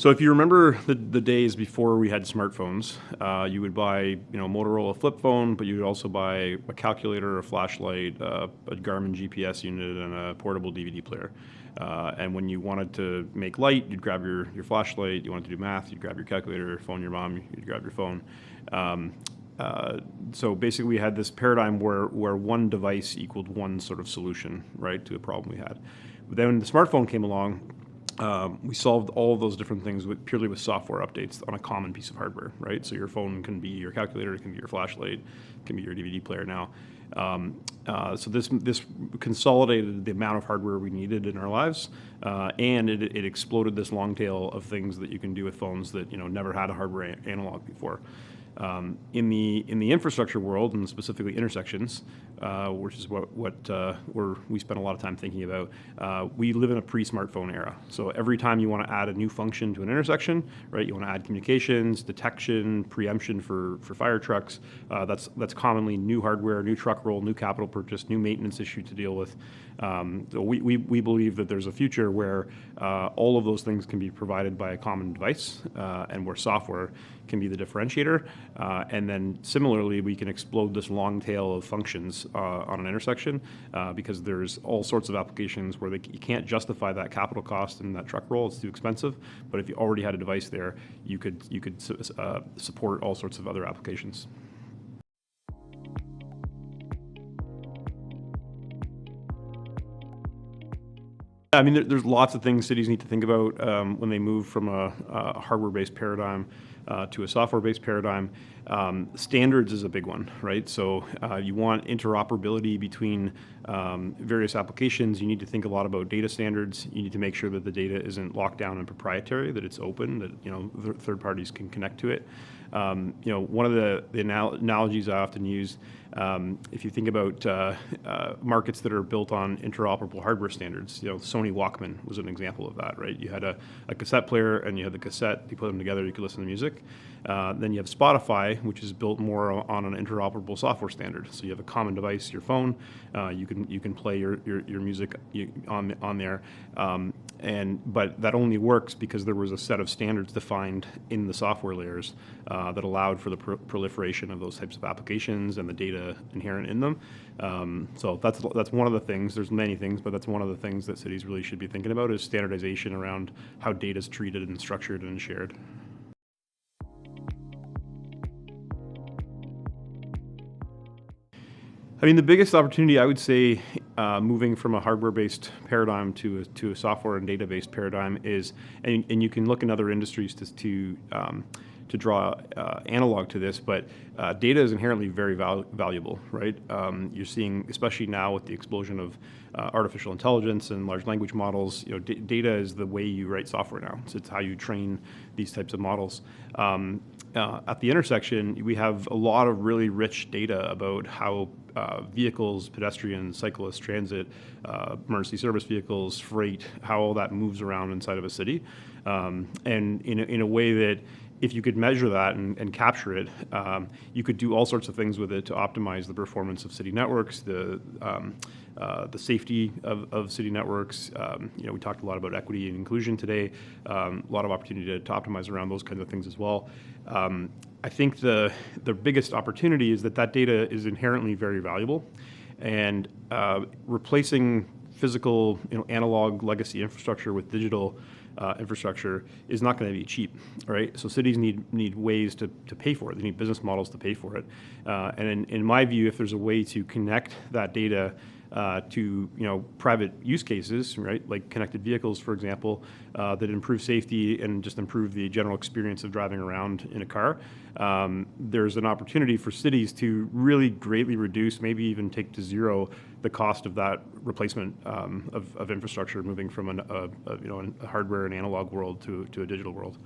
So if you remember the days before we had smartphones, you would buy a Motorola flip phone, but you would also buy a calculator, a flashlight, a Garmin GPS unit, and a portable DVD player. And when you wanted to make light, you'd grab your flashlight. You wanted to do math, you'd grab your calculator. Phone your mom, you'd grab your phone. So basically, we had this paradigm where one device equaled one sort of solution, right, to a problem we had. But then when the smartphone came along, we solved all of those different things purely with software updates on a common piece of hardware, right? So your phone can be your calculator, it can be your flashlight, it can be your DVD player now. So this consolidated the amount of hardware we needed in our lives, and it exploded this long tail of things that you can do with phones that never had a hardware analog before. In the infrastructure world, and specifically intersections, which is what we spend a lot of time thinking about, we live in a pre-smartphone era. So every time you want to add a new function to an intersection, right? You want to add communications, detection, preemption for fire trucks. That's commonly new hardware, new truck roll, new capital purchase, new maintenance issue to deal with. So we believe that there's a future where all of those things can be provided by a common device, and where software can be the differentiator. And then similarly, we can explode this long tail of functions on an intersection, because there's all sorts of applications where you can't justify that capital cost and that truck roll. It's too expensive. But if you already had a device there, you could support all sorts of other applications. I mean, there's lots of things cities need to think about when they move from a hardware-based paradigm to a software-based paradigm. Standards is a big one, right? So you want interoperability between various applications. You need to think a lot about data standards. You need to make sure that the data isn't locked down and proprietary, that it's open, that third parties can connect to it. One of the analogies I often use, if you think about markets that are built on interoperable hardware standards, Sony Walkman was an example of that, right? You had a cassette player and you had the cassette. You put them together, you could listen to music. Then you have Spotify, which is built more on an interoperable software standard. So you have a common device, your phone. You can play your music on there. But that only works because there was a set of standards defined in the software layers that allowed for the proliferation of those types of applications and the data inherent in them. So that's one of the things. There's many things, but that's one of the things that cities really should be thinking about is standardization around how data is treated and structured and shared. I mean, the biggest opportunity, I would say, moving from a hardware-based paradigm to a software and data-based paradigm is, and you can look in other industries to draw analog to this, but data is inherently very valuable, right? You're seeing, especially now with the explosion of artificial intelligence and large language models, data is the way you write software now. So it's how you train these types of models. At the intersection, we have a lot of really rich data about how vehicles, pedestrians, cyclists, transit, emergency service vehicles, freight, how all that moves around inside of a city, and in a way that if you could measure that and capture it, you could do all sorts of things with it to optimize the performance of city networks, the safety of city networks. We talked a lot about equity and inclusion today. A lot of opportunity to optimize around those kinds of things as well. I think the biggest opportunity is that data is inherently very valuable, and replacing physical, analog legacy infrastructure with digital infrastructure is not going to be cheap, right? So cities need ways to pay for it. They need business models to pay for it. And in my view, if there's a way to connect that data to private use cases, right, like connected vehicles, for example, that improve safety and just improve the general experience of driving around in a car, there's an opportunity for cities to really greatly reduce, maybe even take to zero, the cost of that replacement of infrastructure, moving from a hardware and analog world to a digital world.